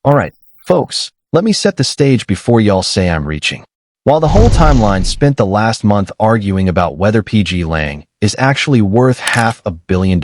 Alright, folks, let me set the stage before y'all say I'm reaching. While the whole timeline spent the last month arguing about whether PG Lang is actually worth $500 million,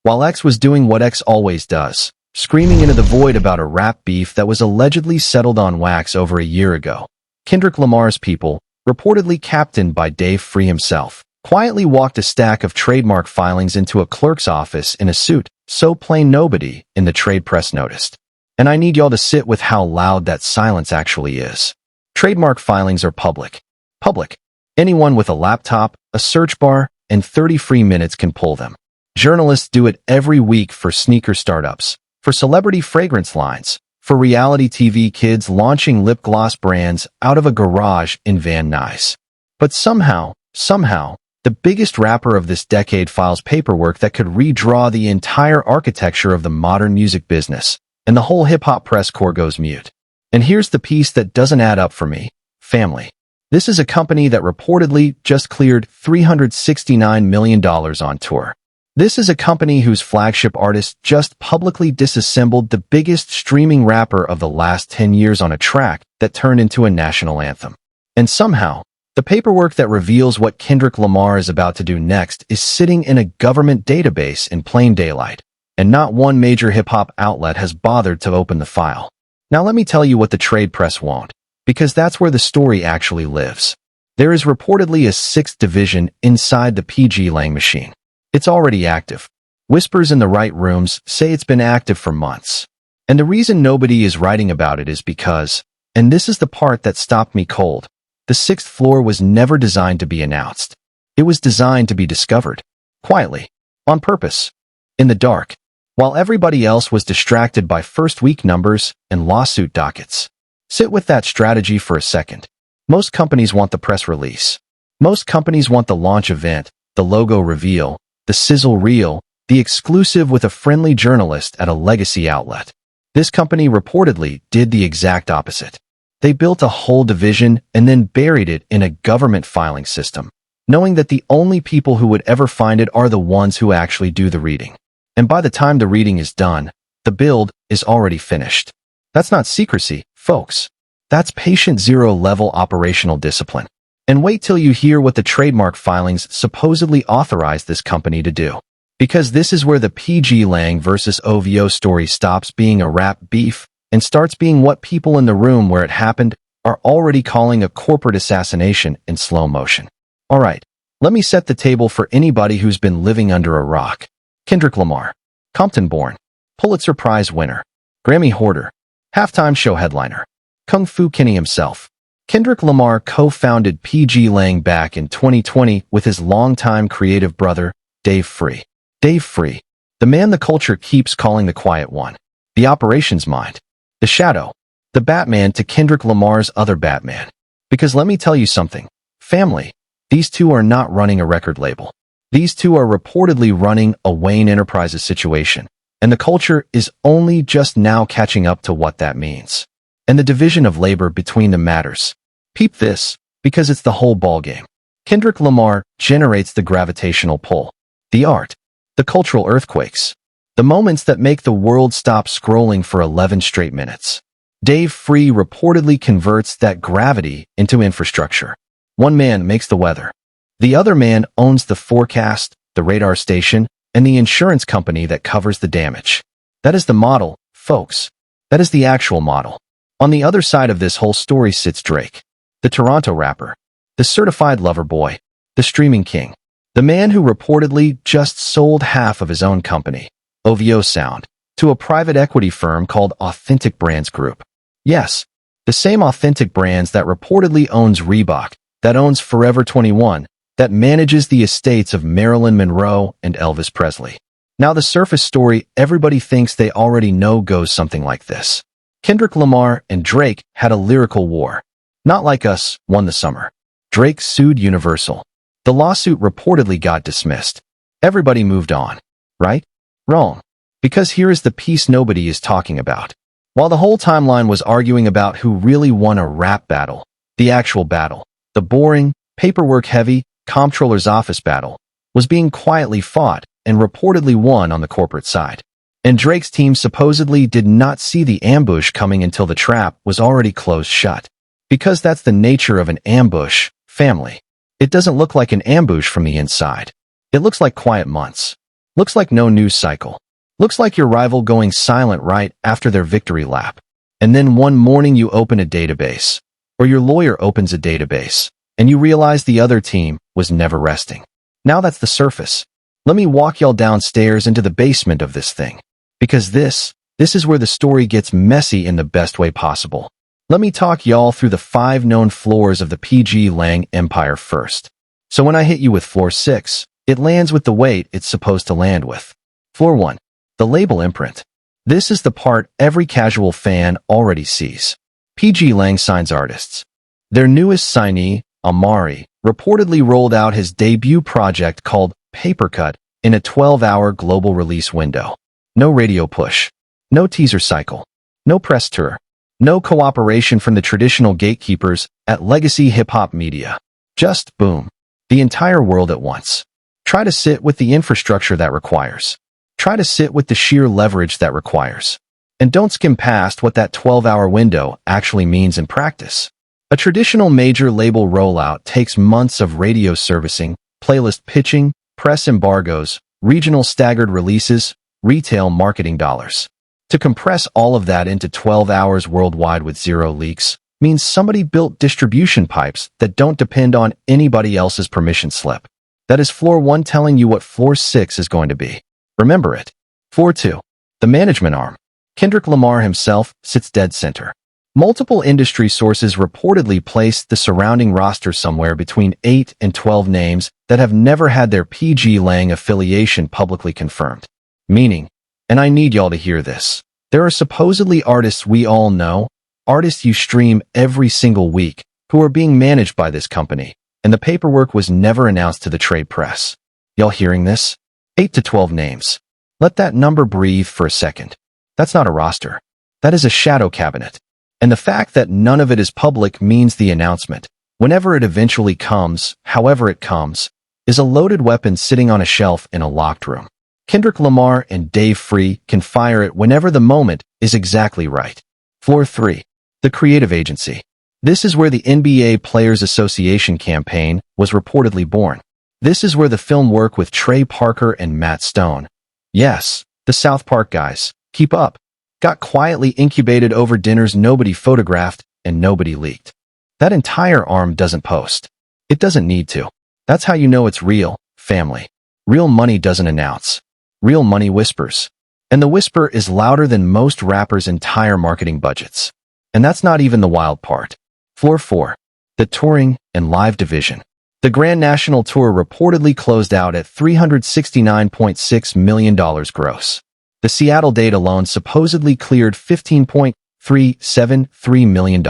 while X was doing what X always does, screaming into the void about a rap beef that was allegedly settled on wax over a year ago, Kendrick Lamar's people, reportedly captained by Dave Free himself, quietly walked a stack of trademark filings into a clerk's office in a suit so plain nobody in the trade press noticed. And I need y'all to sit with how loud that silence actually is. Trademark filings are public. Public. Anyone with a laptop, a search bar, and 30 free minutes can pull them. Journalists do it every week for sneaker startups, for celebrity fragrance lines, for reality TV kids launching lip gloss brands out of a garage in Van Nuys. But somehow, the biggest rapper of this decade files paperwork that could redraw the entire architecture of the modern music business, and the whole hip-hop press corps goes mute. And here's the piece that doesn't add up for me, family. This is a company that reportedly just cleared $369 million on tour. This is a company whose flagship artist just publicly disassembled the biggest streaming rapper of the last 10 years on a track that turned into a national anthem. And somehow, the paperwork that reveals what Kendrick Lamar is about to do next is sitting in a government database in plain daylight, and not one major hip-hop outlet has bothered to open the file. Now let me tell you what the trade press won't, because that's where the story actually lives. There is reportedly a sixth division inside the PG Lang machine. It's already active. Whispers in the right rooms say it's been active for months. And the reason nobody is writing about it is because, and this is the part that stopped me cold, the sixth floor was never designed to be announced. It was designed to be discovered. Quietly. On purpose. In the dark. While everybody else was distracted by first-week numbers and lawsuit dockets. Sit with that strategy for a second. Most companies want the press release. Most companies want the launch event, the logo reveal, the sizzle reel, the exclusive with a friendly journalist at a legacy outlet. This company reportedly did the exact opposite. They built a whole division and then buried it in a government filing system, knowing that the only people who would ever find it are the ones who actually do the reading. And by the time the reading is done, the build is already finished. That's not secrecy, folks. That's patient zero-level operational discipline. And wait till you hear what the trademark filings supposedly authorized this company to do. Because this is where the PG Lang versus OVO story stops being a rap beef and starts being what people in the room where it happened are already calling a corporate assassination in slow motion. Alright, let me set the table for anybody who's been living under a rock. Kendrick Lamar, Compton-born, Pulitzer Prize winner, Grammy hoarder, halftime show headliner, Kung Fu Kenny himself. Kendrick Lamar co-founded PG Lang back in 2020 with his longtime creative brother, Dave Free. Dave Free, the man the culture keeps calling the quiet one, the operations mind, the shadow, the Batman to Kendrick Lamar's other Batman. Because let me tell you something, family, these two are not running a record label. These two are reportedly running a Wayne Enterprises situation, and the culture is only just now catching up to what that means. And the division of labor between them matters. Peep this, because it's the whole ballgame. Kendrick Lamar generates the gravitational pull, the art, the cultural earthquakes, the moments that make the world stop scrolling for 11 straight minutes. Dave Free reportedly converts that gravity into infrastructure. One man makes the weather. The other man owns the forecast, the radar station, and the insurance company that covers the damage. That is the model, folks. That is the actual model. On the other side of this whole story sits Drake, the Toronto rapper, the certified lover boy, the streaming king, the man who reportedly just sold half of his own company, OVO Sound, to a private equity firm called Authentic Brands Group. Yes, the same Authentic Brands that reportedly owns Reebok, that owns Forever 21, that manages the estates of Marilyn Monroe and Elvis Presley. Now the surface story everybody thinks they already know goes something like this. Kendrick Lamar and Drake had a lyrical war. Not Like Us won the summer. Drake sued Universal. The lawsuit reportedly got dismissed. Everybody moved on. Right? Wrong. Because here is the piece nobody is talking about. While the whole timeline was arguing about who really won a rap battle, the actual battle, the boring, paperwork-heavy, comptroller's office battle, was being quietly fought and reportedly won on the corporate side. And Drake's team supposedly did not see the ambush coming until the trap was already closed shut. Because that's the nature of an ambush, family. It doesn't look like an ambush from the inside. It looks like quiet months. Looks like no news cycle. Looks like your rival going silent right after their victory lap. And then one morning you open a database, or your lawyer opens a database, and you realize the other team was never resting. Now that's the surface. Let me walk y'all downstairs into the basement of this thing. Because this is where the story gets messy in the best way possible. Let me talk y'all through the 5 known floors of the PG Lang empire first. So when I hit you with floor 6, it lands with the weight it's supposed to land with. Floor 1. The label imprint. This is the part every casual fan already sees. PG Lang signs artists. Their newest signee, Amari, reportedly rolled out his debut project called Papercut in a 12-hour global release window. No radio push. No teaser cycle. No press tour. No cooperation from the traditional gatekeepers at legacy hip-hop media. Just boom. The entire world at once. Try to sit with the infrastructure that requires. Try to sit with the sheer leverage that requires. And don't skim past what that 12-hour window actually means in practice. A traditional major label rollout takes months of radio servicing, playlist pitching, press embargoes, regional staggered releases, retail marketing dollars. To compress all of that into 12 hours worldwide with 0 leaks means somebody built distribution pipes that don't depend on anybody else's permission slip. That is floor 1 telling you what floor 6 is going to be. Remember it. Floor 2. The management arm. Kendrick Lamar himself sits dead center. Multiple industry sources reportedly placed the surrounding roster somewhere between 8 and 12 names that have never had their PG Lang affiliation publicly confirmed. Meaning, and I need y'all to hear this, there are supposedly artists we all know, artists you stream every single week, who are being managed by this company, and the paperwork was never announced to the trade press. Y'all hearing this? 8 to 12 names. Let that number breathe for a second. That's not a roster. That is a shadow cabinet. And the fact that none of it is public means the announcement, whenever it eventually comes, however it comes, is a loaded weapon sitting on a shelf in a locked room. Kendrick Lamar and Dave Free can fire it whenever the moment is exactly right. Floor 3. The creative agency. This is where the NBA Players Association campaign was reportedly born. This is where the film work with Trey Parker and Matt Stone. Yes, the South Park guys. Keep up. Got quietly incubated over dinners nobody photographed and nobody leaked. That entire arm doesn't post. It doesn't need to. That's how you know it's real, family. Real money doesn't announce. Real money whispers. And the whisper is louder than most rappers' entire marketing budgets. And that's not even the wild part. Floor 4. The touring and live division. The Grand National Tour reportedly closed out at $369.6 million gross. The Seattle date alone supposedly cleared $15.373 million.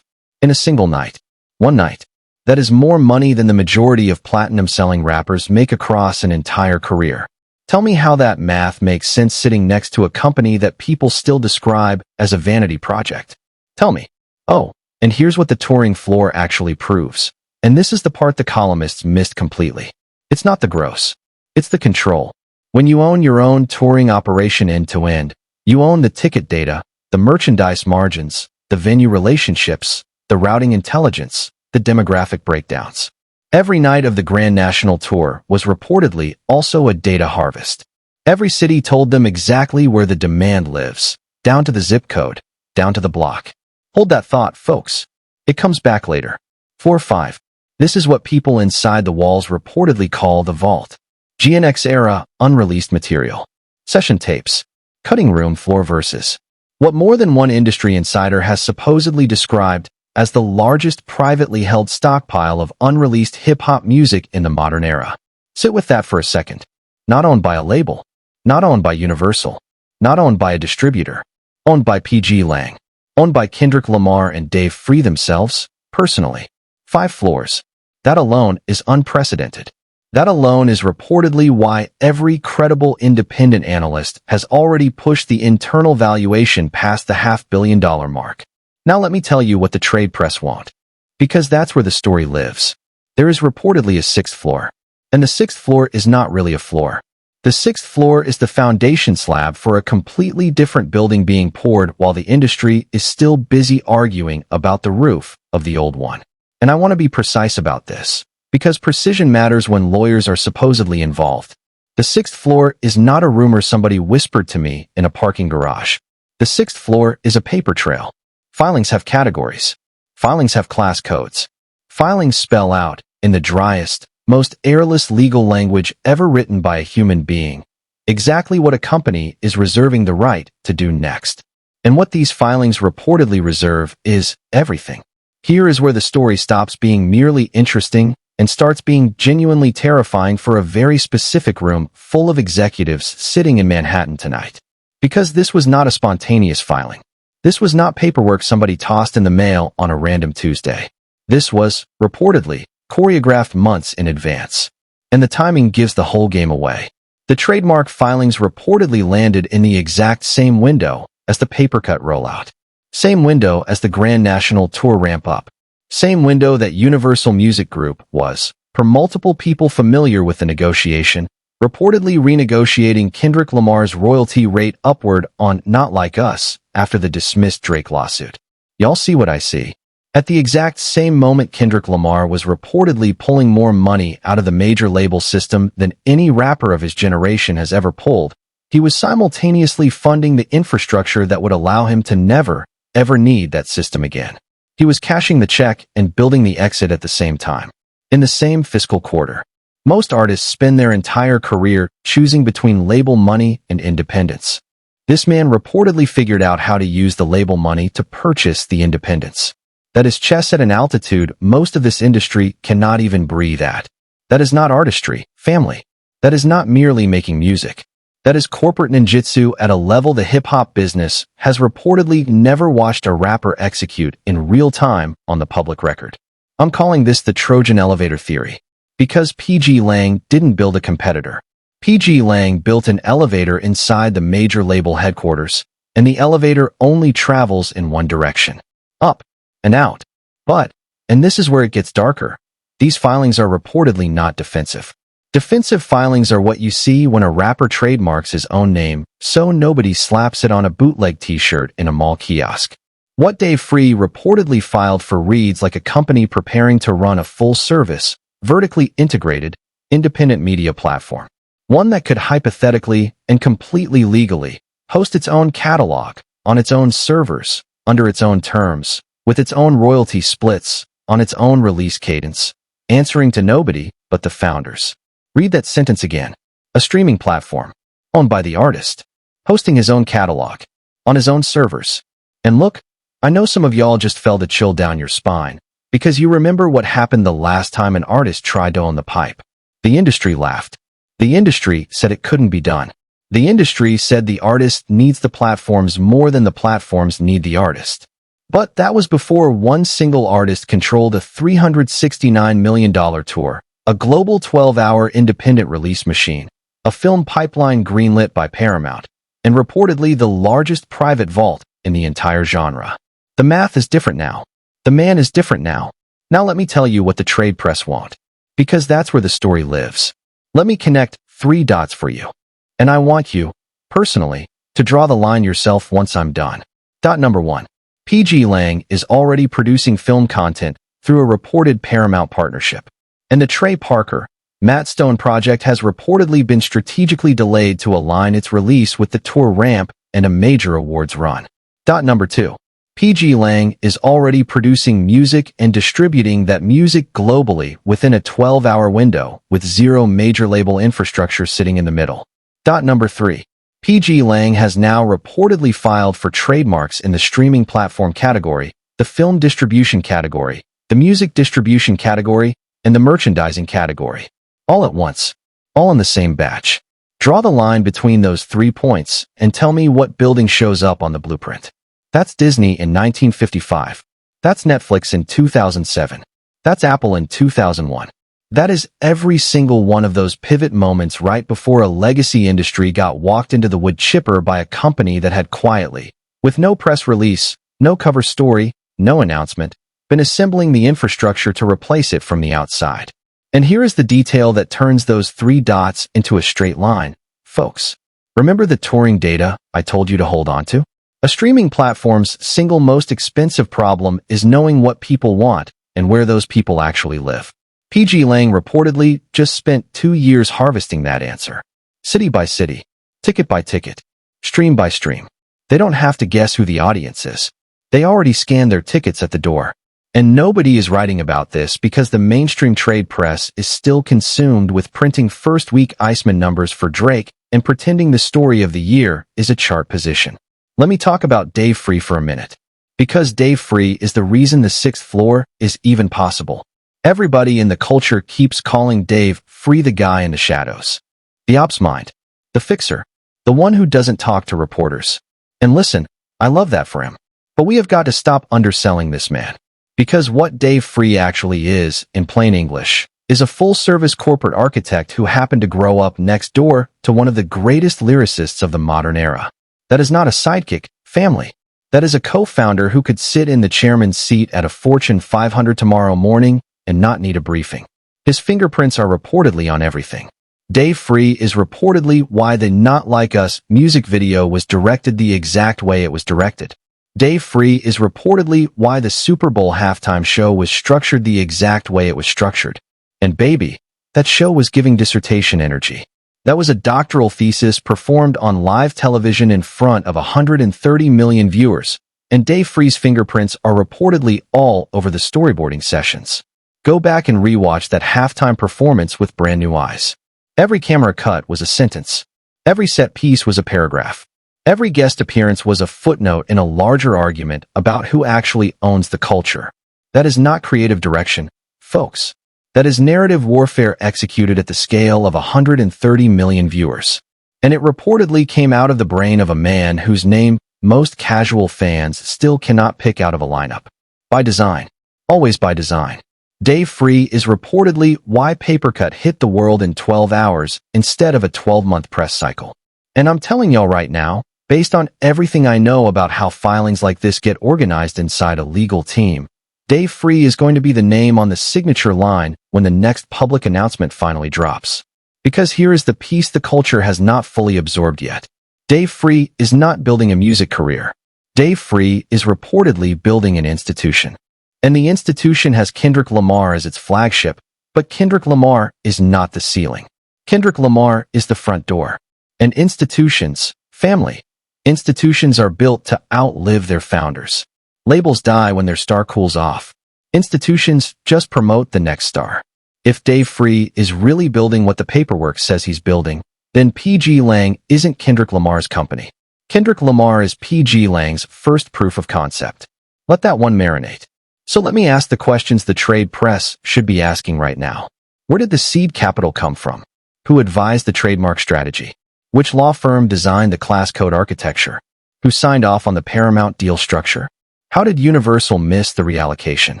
In a single night. One night. That is more money than the majority of platinum-selling rappers make across an entire career. Tell me how that math makes sense sitting next to a company that people still describe as a vanity project. Tell me. Oh, and here's what the touring floor actually proves. And this is the part the columnists missed completely. It's not the gross. It's the control. When you own your own touring operation end-to-end, you own the ticket data, the merchandise margins, the venue relationships, the routing intelligence, the demographic breakdowns. Every night of the Grand National Tour was reportedly also a data harvest. Every city told them exactly where the demand lives, down to the zip code, down to the block. Hold that thought, folks. It comes back later. Floor 5. This is what people inside the walls reportedly call the vault. GNX era, unreleased material. Session tapes. Cutting room floor verses. What more than one industry insider has supposedly described as the largest privately held stockpile of unreleased hip-hop music in the modern era. Sit with that for a second. Not owned by a label. Not owned by Universal. Not owned by a distributor. Owned by PG Lang. Owned by Kendrick Lamar and Dave Free themselves, personally. 5 floors. That alone is unprecedented. That alone is reportedly why every credible independent analyst has already pushed the internal valuation past the $500 million mark. Now let me tell you what the trade press won't. Because that's where the story lives. There is reportedly a 6th floor. And the 6th floor is not really a floor. The sixth floor is the foundation slab for a completely different building being poured while the industry is still busy arguing about the roof of the old one. And I want to be precise about this, because precision matters when lawyers are supposedly involved. The sixth floor is not a rumor somebody whispered to me in a parking garage. The sixth floor is a paper trail. Filings have categories. Filings have class codes. Filings spell out, in the driest, most airless legal language ever written by a human being, exactly what a company is reserving the right to do next. And what these filings reportedly reserve is everything. Here is where the story stops being merely interesting and starts being genuinely terrifying for a very specific room full of executives sitting in Manhattan tonight. Because this was not a spontaneous filing. This was not paperwork somebody tossed in the mail on a random Tuesday. This was, reportedly, choreographed months in advance. And the timing gives the whole game away. The trademark filings reportedly landed in the exact same window as the papercut rollout. Same window as the Grand National Tour ramp-up. Same window that Universal Music Group was, per multiple people familiar with the negotiation, reportedly renegotiating Kendrick Lamar's royalty rate upward on Not Like Us after the dismissed Drake lawsuit. Y'all see what I see? At the exact same moment Kendrick Lamar was reportedly pulling more money out of the major label system than any rapper of his generation has ever pulled, he was simultaneously funding the infrastructure that would allow him to never, ever need that system again. He was cashing the check and building the exit at the same time. In the same fiscal quarter. Most artists spend their entire career choosing between label money and independence. This man reportedly figured out how to use the label money to purchase the independence. That is chess at an altitude most of this industry cannot even breathe at. That is not artistry, family. That is not merely making music. That is corporate ninjutsu at a level the hip-hop business has reportedly never watched a rapper execute in real time on the public record. I'm calling this the Trojan Elevator theory. Because P.G. Lang didn't build a competitor. P.G. Lang built an elevator inside the major label headquarters, and the elevator only travels in one direction. Up. And out. But, and this is where it gets darker, these filings are reportedly not defensive. Defensive filings are what you see when a rapper trademarks his own name, so nobody slaps it on a bootleg t-shirt in a mall kiosk. What Dave Free reportedly filed for reads like a company preparing to run a full-service, vertically integrated, independent media platform. One that could hypothetically and completely legally host its own catalog, on its own servers, under its own terms, with its own royalty splits, on its own release cadence, answering to nobody but the founders. Read that sentence again. A streaming platform, owned by the artist, hosting his own catalog, on his own servers. And look, I know some of y'all just felt a chill down your spine, because you remember what happened the last time an artist tried to own the pipe. The industry laughed. The industry said it couldn't be done. The industry said the artist needs the platforms more than the platforms need the artist. But that was before one single artist controlled a $369 million tour, a global 12-hour independent release machine, a film pipeline greenlit by Paramount, and reportedly the largest private vault in the entire genre. The math is different now. The man is different now. Now let me tell you what the trade press won't. Because that's where the story lives. Let me connect 3 dots for you. And I want you, personally, to draw the line yourself once I'm done. Dot number 1. P.G. Lang is already producing film content through a reported Paramount partnership. And the Trey Parker, Matt Stone project has reportedly been strategically delayed to align its release with the tour ramp and a major awards run. Dot number 2. P.G. Lang is already producing music and distributing that music globally within a 12-hour window with zero major label infrastructure sitting in the middle. Dot number 3. P.G. Lang has now reportedly filed for trademarks in the streaming platform category, the film distribution category, the music distribution category, and the merchandising category. All at once. All in the same batch. Draw the line between those 3 points and tell me what building shows up on the blueprint. That's Disney in 1955. That's Netflix in 2007. That's Apple in 2001. That is every single one of those pivot moments right before a legacy industry got walked into the wood chipper by a company that had quietly, with no press release, no cover story, no announcement, been assembling the infrastructure to replace it from the outside. And here is the detail that turns those 3 dots into a straight line. Folks, remember the touring data I told you to hold on to? A streaming platform's single most expensive problem is knowing what people want and where those people actually live. PG Lang reportedly just spent 2 years harvesting that answer. City by city, ticket by ticket, stream by stream. They don't have to guess who the audience is. They already scanned their tickets at the door. And nobody is writing about this because the mainstream trade press is still consumed with printing first-week Iceman numbers for Drake and pretending the story of the year is a chart position. Let me talk about Dave Free for a minute. Because Dave Free is the reason the 6th floor is even possible. Everybody in the culture keeps calling Dave Free the guy in the shadows. The ops mind. The fixer. The one who doesn't talk to reporters. And listen, I love that for him. But we have got to stop underselling this man. Because what Dave Free actually is, in plain English, is a full-service corporate architect who happened to grow up next door to one of the greatest lyricists of the modern era. That is not a sidekick, family. That is a co-founder who could sit in the chairman's seat at a Fortune 500 tomorrow morning and not need a briefing. His fingerprints are reportedly on everything. Dave Free is reportedly why the Not Like Us music video was directed the exact way it was directed. Dave Free is reportedly why the Super Bowl halftime show was structured the exact way it was structured. And baby, that show was giving dissertation energy. That was a doctoral thesis performed on live television in front of 130 million viewers, and Dave Free's fingerprints are reportedly all over the storyboarding sessions. Go back and rewatch that halftime performance with brand new eyes. Every camera cut was a sentence. Every set piece was a paragraph. Every guest appearance was a footnote in a larger argument about who actually owns the culture. That is not creative direction, folks. That is narrative warfare executed at the scale of 130 million viewers. And it reportedly came out of the brain of a man whose name most casual fans still cannot pick out of a lineup. By design. Always by design. Dave Free is reportedly why Papercut hit the world in 12 hours instead of a 12-month press cycle. And I'm telling y'all right now, based on everything I know about how filings like this get organized inside a legal team, Dave Free is going to be the name on the signature line when the next public announcement finally drops. Because here is the piece the culture has not fully absorbed yet. Dave Free is not building a music career. Dave Free is reportedly building an institution. And the institution has Kendrick Lamar as its flagship, but Kendrick Lamar is not the ceiling. Kendrick Lamar is the front door. And institutions, family, institutions are built to outlive their founders. Labels die when their star cools off. Institutions just promote the next star. If Dave Free is really building what the paperwork says he's building, then PG Lang isn't Kendrick Lamar's company. Kendrick Lamar is PG Lang's first proof of concept. Let that one marinate. So let me ask the questions the trade press should be asking right now. Where did the seed capital come from? Who advised the trademark strategy? Which law firm designed the class code architecture? Who signed off on the Paramount deal structure? How did Universal miss the reallocation?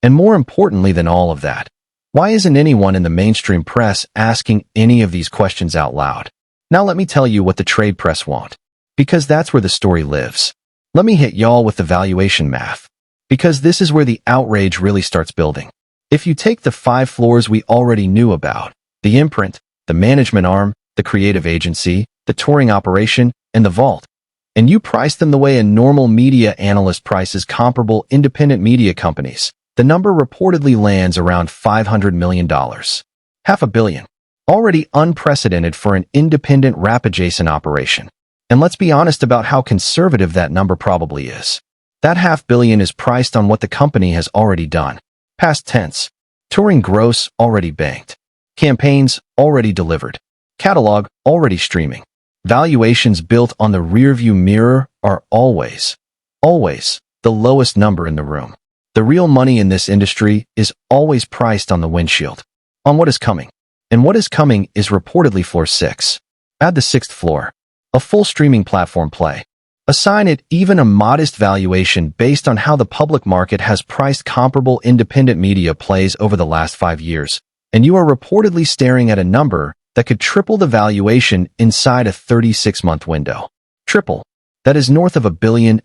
And more importantly than all of that, why isn't anyone in the mainstream press asking any of these questions out loud? Now let me tell you what the trade press won't. Because that's where the story lives. Let me hit y'all with the valuation math. Because this is where the outrage really starts building. If you take the 5 floors we already knew about, the imprint, the management arm, the creative agency, the touring operation, and the vault, and you price them the way a normal media analyst prices comparable independent media companies, the number reportedly lands around $500 million. $500 million. Already unprecedented for an independent rap-adjacent operation. And let's be honest about how conservative that number probably is. That $500 million is priced on what the company has already done. Past tense. Touring gross already banked. Campaigns already delivered. Catalog already streaming. Valuations built on the rearview mirror are always the lowest number in the room. The real money in this industry is always priced on the windshield, on what is coming. And what is coming is reportedly floor 6. Add the 6th floor, a full streaming platform play. Assign it even a modest valuation based on how the public market has priced comparable independent media plays over the last 5 years, and you are reportedly staring at a number that could triple the valuation inside a 36-month window. Triple. That is north of $1.5 billion.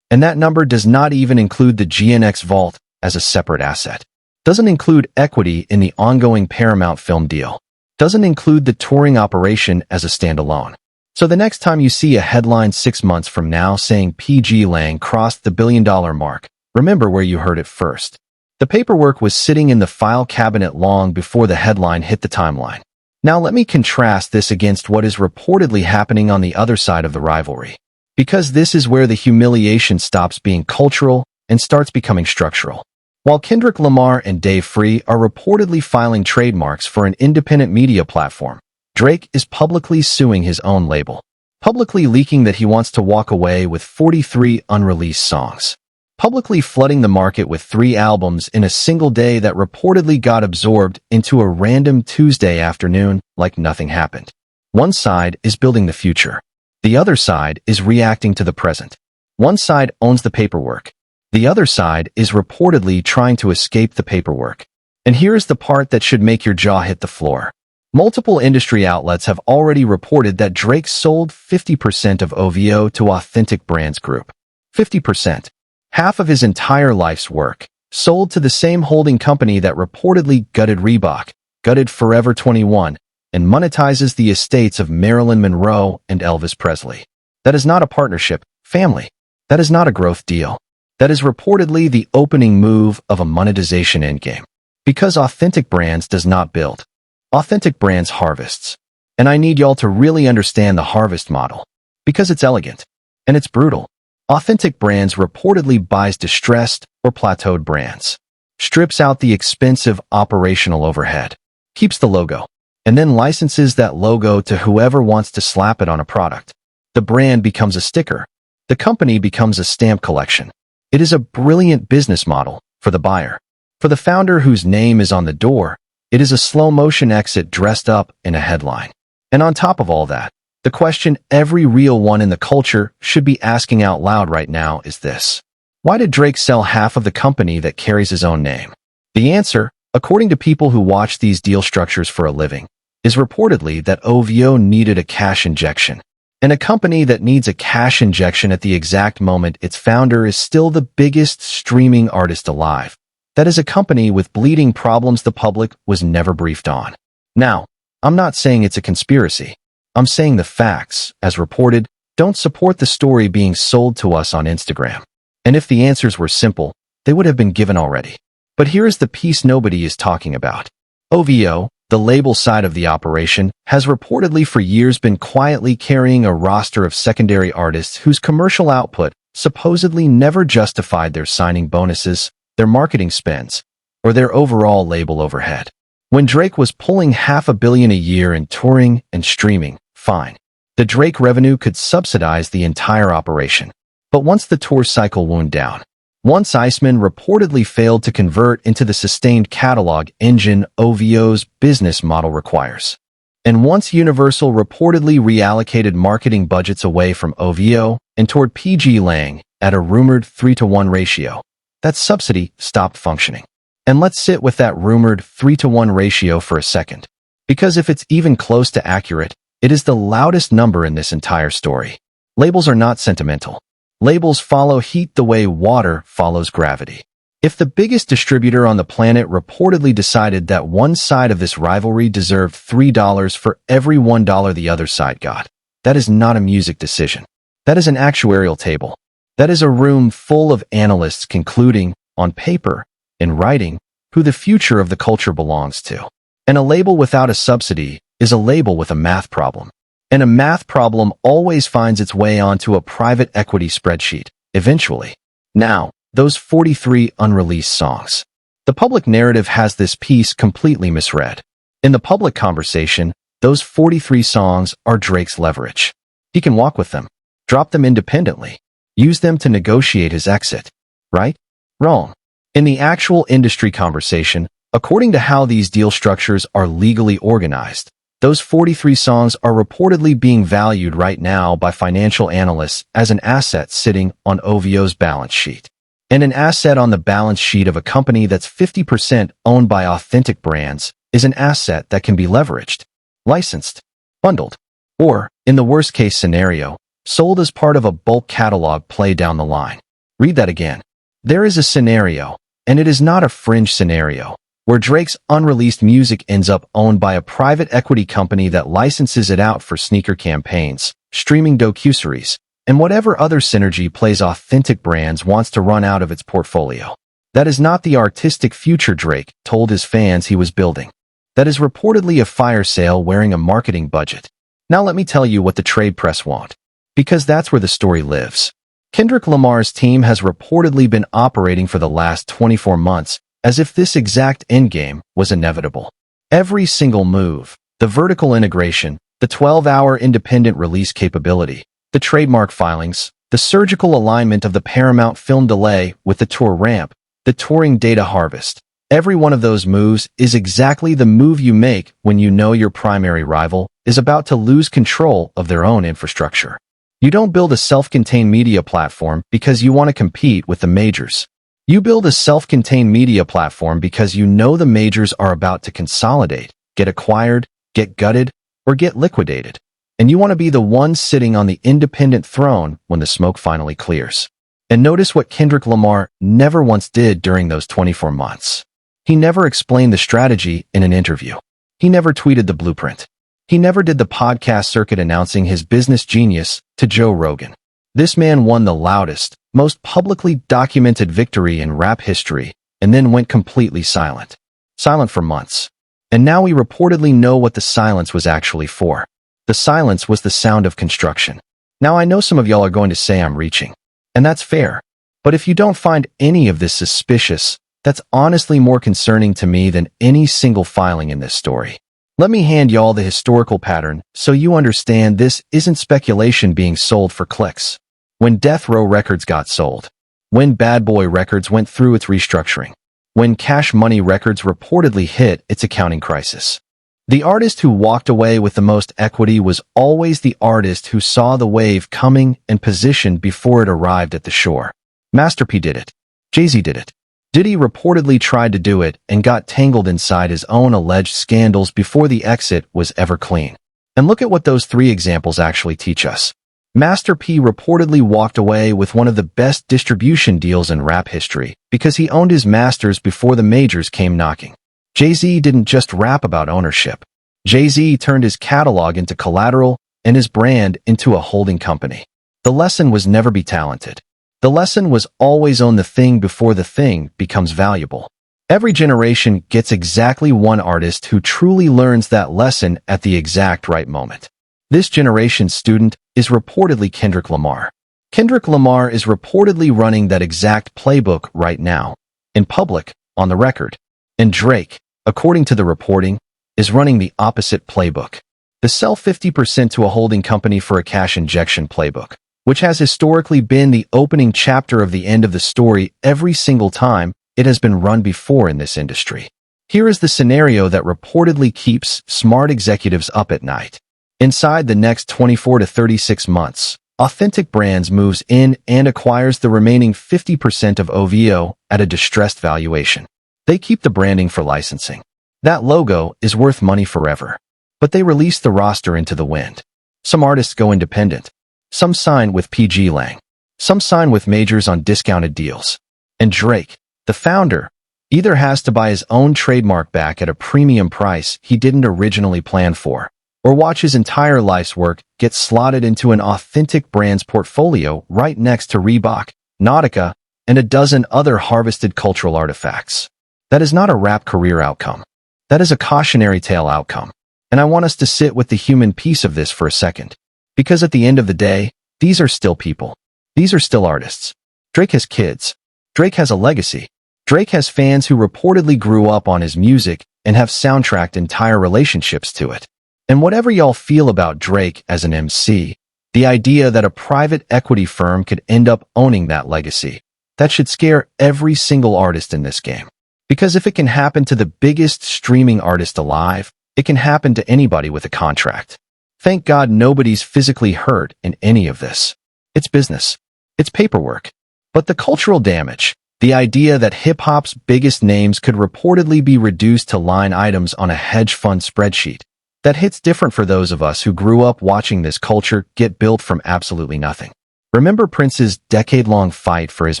And that number does not even include the GNX vault as a separate asset. Doesn't include equity in the ongoing Paramount film deal. doesn't include the touring operation as a standalone. So the next time you see a headline 6 months from now saying PG Lang crossed the billion-dollar mark, remember where you heard it first. The paperwork was sitting in the file cabinet long before the headline hit the timeline. Now let me contrast this against what is reportedly happening on the other side of the rivalry. Because this is where the humiliation stops being cultural and starts becoming structural. While Kendrick Lamar and Dave Free are reportedly filing trademarks for an independent media platform, Drake is publicly suing his own label, publicly leaking that he wants to walk away with 43 unreleased songs, publicly flooding the market with 3 albums in a single day that reportedly got absorbed into a random Tuesday afternoon like nothing happened. One side is building the future. The other side is reacting to the present. One side owns the paperwork. The other side is reportedly trying to escape the paperwork. And here's the part that should make your jaw hit the floor. Multiple industry outlets have already reported that Drake sold 50% of OVO to Authentic Brands Group. 50%. Half of his entire life's work, sold to the same holding company that reportedly gutted Reebok, gutted Forever 21, and monetizes the estates of Marilyn Monroe and Elvis Presley. That is not a partnership, family. That is not a growth deal. That is reportedly the opening move of a monetization endgame. Because Authentic Brands does not build. Authentic Brands harvests. And I need y'all to really understand the harvest model. Because it's elegant. And it's brutal. Authentic Brands reportedly buys distressed or plateaued brands. Strips out the expensive operational overhead. Keeps the logo. And then licenses that logo to whoever wants to slap it on a product. The brand becomes a sticker. The company becomes a stamp collection. It is a brilliant business model for the buyer. For the founder whose name is on the door, it is a slow-motion exit dressed up in a headline. And on top of all that, the question every real one in the culture should be asking out loud right now is this. Why did Drake sell half of the company that carries his own name? The answer, according to people who watch these deal structures for a living, is reportedly that OVO needed a cash injection. And a company that needs a cash injection at the exact moment its founder is still the biggest streaming artist alive. That is a company with bleeding problems the public was never briefed on. Now, I'm not saying it's a conspiracy. I'm saying the facts, as reported, don't support the story being sold to us on Instagram. And if the answers were simple, they would have been given already. But here is the piece nobody is talking about. OVO, the label side of the operation, has reportedly for years been quietly carrying a roster of secondary artists whose commercial output supposedly never justified their signing bonuses, their marketing spends, or their overall label overhead. When Drake was pulling $500 million a year in touring and streaming, fine. The Drake revenue could subsidize the entire operation. But once the tour cycle wound down, once Iceman reportedly failed to convert into the sustained catalog engine OVO's business model requires, and once Universal reportedly reallocated marketing budgets away from OVO and toward PG Lang at a rumored 3-to-1 ratio, that subsidy stopped functioning. And let's sit with that rumored 3-to-1 ratio for a second, because if it's even close to accurate, it is the loudest number in this entire story. Labels are not sentimental. Labels follow heat the way water follows gravity. If the biggest distributor on the planet reportedly decided that one side of this rivalry deserved $3 for every $1 the other side got, that is not a music decision. That is an actuarial table. That is a room full of analysts concluding, on paper, in writing, who the future of the culture belongs to. And a label without a subsidy is a label with a math problem. And a math problem always finds its way onto a private equity spreadsheet, eventually. Now, those 43 unreleased songs. The public narrative has this piece completely misread. In the public conversation, those 43 songs are Drake's leverage. He can walk with them, drop them independently, use them to negotiate his exit. Right? Wrong. In the actual industry conversation, according to how these deal structures are legally organized, those 43 songs are reportedly being valued right now by financial analysts as an asset sitting on OVO's balance sheet. And an asset on the balance sheet of a company that's 50% owned by Authentic Brands is an asset that can be leveraged, licensed, bundled, or, in the worst-case scenario, sold as part of a bulk catalog play down the line. Read that again. There is a scenario, and it is not a fringe scenario. where Drake's unreleased music ends up owned by a private equity company that licenses it out for sneaker campaigns, streaming docuseries, and whatever other synergy plays authentic brands wants to run out of its portfolio. That is not the artistic future Drake told his fans he was building. That is reportedly a fire sale wearing a marketing budget. Now let me tell you what the trade press won't. Because that's where the story lives. Kendrick Lamar's team has reportedly been operating for the last 24 months as if this exact endgame was inevitable. Every single move, the vertical integration, the 12-hour independent release capability, the trademark filings, the surgical alignment of the Paramount film delay with the tour ramp, the touring data harvest. Every one of those moves is exactly the move you make when you know your primary rival is about to lose control of their own infrastructure. You don't build a self-contained media platform because you want to compete with the majors. You build a self-contained media platform because you know the majors are about to consolidate, get acquired, get gutted, or get liquidated. And you want to be the one sitting on the independent throne when the smoke finally clears. And notice what Kendrick Lamar never once did during those 24 months. He never explained the strategy in an interview. He never tweeted the blueprint. He never did the podcast circuit announcing his business genius to Joe Rogan. This man won the loudest, most publicly documented victory in rap history and then went completely silent. Silent for months. And now we reportedly know what the silence was actually for. The silence was the sound of construction. Now I know some of y'all are going to say I'm reaching. And that's fair. But if you don't find any of this suspicious, that's honestly more concerning to me than any single filing in this story. Let me hand y'all the historical pattern so you understand this isn't speculation being sold for clicks. When Death Row Records got sold. When Bad Boy Records went through its restructuring. When Cash Money Records reportedly hit its accounting crisis. The artist who walked away with the most equity was always the artist who saw the wave coming and positioned before it arrived at the shore. Master P did it. Jay-Z did it. Diddy reportedly tried to do it and got tangled inside his own alleged scandals before the exit was ever clean. And look at what those three examples actually teach us. Master P reportedly walked away with one of the best distribution deals in rap history because he owned his masters before the majors came knocking. Jay-Z didn't just rap about ownership. Jay-Z turned his catalog into collateral and his brand into a holding company. The lesson was never be talented. The lesson was always own the thing before the thing becomes valuable. Every generation gets exactly one artist who truly learns that lesson at the exact right moment. This generation's student is reportedly Kendrick Lamar. Kendrick Lamar is reportedly running that exact playbook right now, in public, on the record. And Drake, according to the reporting, is running the opposite playbook. The sell 50% to a holding company for a cash injection playbook, which has historically been the opening chapter of the end of the story every single time it has been run before in this industry. Here is the scenario that reportedly keeps smart executives up at night. Inside the next 24 to 36 months, Authentic Brands moves in and acquires the remaining 50% of OVO at a distressed valuation. They keep the branding for licensing. That logo is worth money forever. But they release the roster into the wind. Some artists go independent. Some sign with PG Lang. Some sign with majors on discounted deals. And Drake, the founder, either has to buy his own trademark back at a premium price he didn't originally plan for, or watch his entire life's work get slotted into an Authentic Brands portfolio right next to Reebok, Nautica, and a dozen other harvested cultural artifacts. That is not a rap career outcome. That is a cautionary tale outcome. And I want us to sit with the human piece of this for a second. Because at the end of the day, these are still people. These are still artists. Drake has kids. Drake has a legacy. Drake has fans who reportedly grew up on his music and have soundtracked entire relationships to it. And whatever y'all feel about Drake as an MC, the idea that a private equity firm could end up owning that legacy, that should scare every single artist in this game. Because if it can happen to the biggest streaming artist alive, it can happen to anybody with a contract. Thank God nobody's physically hurt in any of this. It's business. It's paperwork. But the cultural damage, the idea that hip-hop's biggest names could reportedly be reduced to line items on a hedge fund spreadsheet, that hits different for those of us who grew up watching this culture get built from absolutely nothing. Remember Prince's decade-long fight for his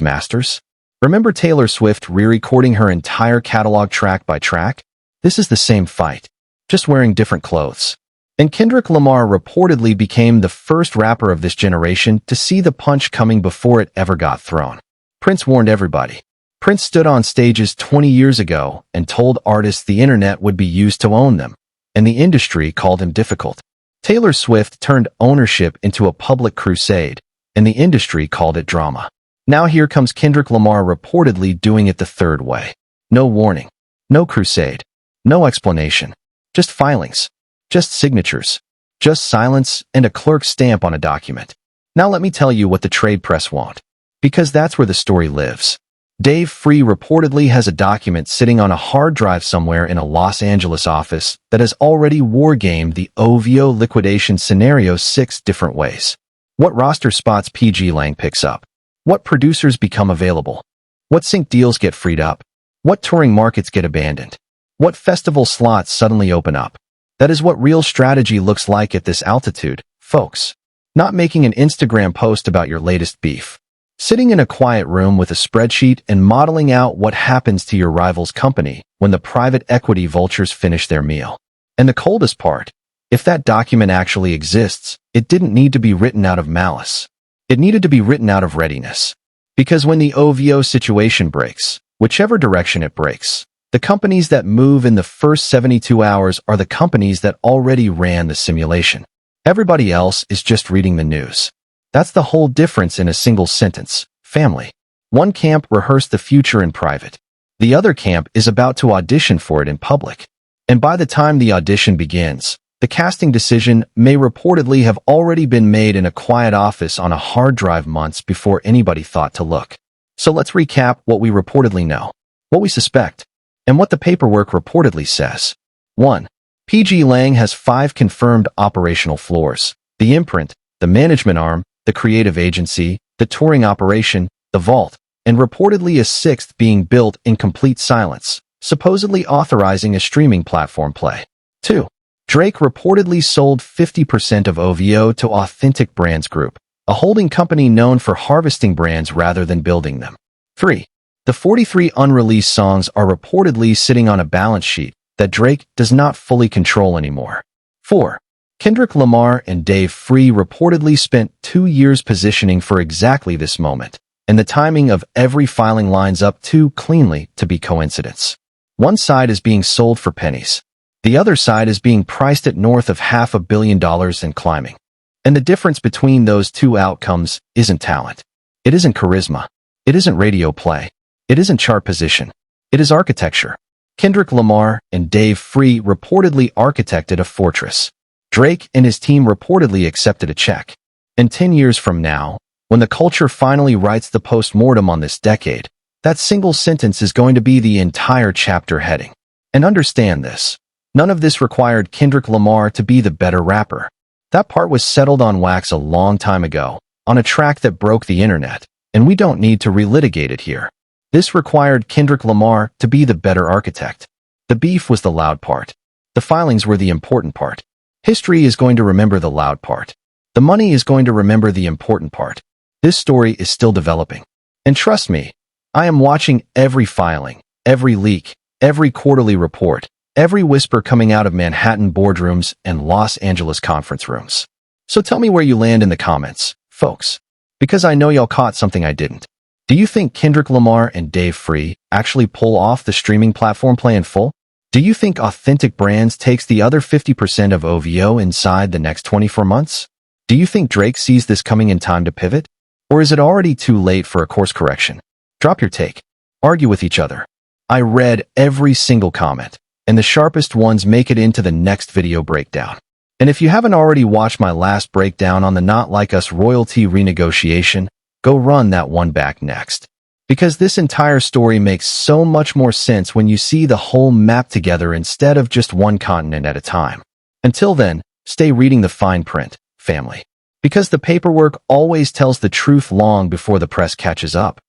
masters? Remember Taylor Swift re-recording her entire catalog track by track? This is the same fight, just wearing different clothes. And Kendrick Lamar reportedly became the first rapper of this generation to see the punch coming before it ever got thrown. Prince warned everybody. Prince stood on stages 20 years ago and told artists the internet would be used to own them, and the industry called him difficult. Taylor Swift turned ownership into a public crusade, and the industry called it drama. Now here comes Kendrick Lamar reportedly doing it the third way. No warning, no crusade, no explanation, just filings, just signatures, just silence and a clerk's stamp on a document. Now let me tell you what the trade press won't, because that's where the story lives. Dave Free reportedly has a document sitting on a hard drive somewhere in a Los Angeles office that has already wargamed the OVO liquidation scenario 6 different ways. What roster spots PG Lang picks up? What producers become available? What sync deals get freed up? What touring markets get abandoned? What festival slots suddenly open up? That is what real strategy looks like at this altitude, folks. Not making an Instagram post about your latest beef. Sitting in a quiet room with a spreadsheet and modeling out what happens to your rival's company when the private equity vultures finish their meal. And the coldest part, if that document actually exists, it didn't need to be written out of malice. It needed to be written out of readiness. Because when the OVO situation breaks, whichever direction it breaks, the companies that move in the first 72 hours are the companies that already ran the simulation. Everybody else is just reading the news. That's the whole difference in a single sentence. Family. One camp rehearsed the future in private. The other camp is about to audition for it in public. And by the time the audition begins, the casting decision may reportedly have already been made in a quiet office on a hard drive months before anybody thought to look. So let's recap what we reportedly know, what we suspect, and what the paperwork reportedly says. 1. PG Lang has 5 confirmed operational floors: the imprint, the management arm, the creative agency, the touring operation, the vault, and reportedly a 6th being built in complete silence, supposedly authorizing a streaming platform play. 2. Drake reportedly sold 50% of OVO to Authentic Brands Group, a holding company known for harvesting brands rather than building them. 3. The 43 unreleased songs are reportedly sitting on a balance sheet that Drake does not fully control anymore. 4. Kendrick Lamar and Dave Free reportedly spent 2 years positioning for exactly this moment, and the timing of every filing lines up too cleanly to be coincidence. One side is being sold for pennies. The other side is being priced at north of $500 million and climbing. And the difference between those two outcomes isn't talent. It isn't charisma. It isn't radio play. It isn't chart position. It is architecture. Kendrick Lamar and Dave Free reportedly architected a fortress. Drake and his team reportedly accepted a check. And 10 years from now, when the culture finally writes the post-mortem on this decade, that single sentence is going to be the entire chapter heading. And understand this. None of this required Kendrick Lamar to be the better rapper. That part was settled on wax a long time ago, on a track that broke the internet, and we don't need to relitigate it here. This required Kendrick Lamar to be the better architect. The beef was the loud part. The filings were the important part. History is going to remember the loud part. The money is going to remember the important part. This story is still developing. And trust me, I am watching every filing, every leak, every quarterly report, every whisper coming out of Manhattan boardrooms and Los Angeles conference rooms. So tell me where you land in the comments, folks. Because I know y'all caught something I didn't. Do you think Kendrick Lamar and Dave Free actually pull off the streaming platform play in full? Do you think Authentic Brands takes the other 50% of OVO inside the next 24 months? Do you think Drake sees this coming in time to pivot? Or is it already too late for a course correction? Drop your take. Argue with each other. I read every single comment, and the sharpest ones make it into the next video breakdown. And if you haven't already watched my last breakdown on the Not Like Us royalty renegotiation, go run that one back next. Because this entire story makes so much more sense when you see the whole map together instead of just one continent at a time. Until then, stay reading the fine print, family. Because the paperwork always tells the truth long before the press catches up.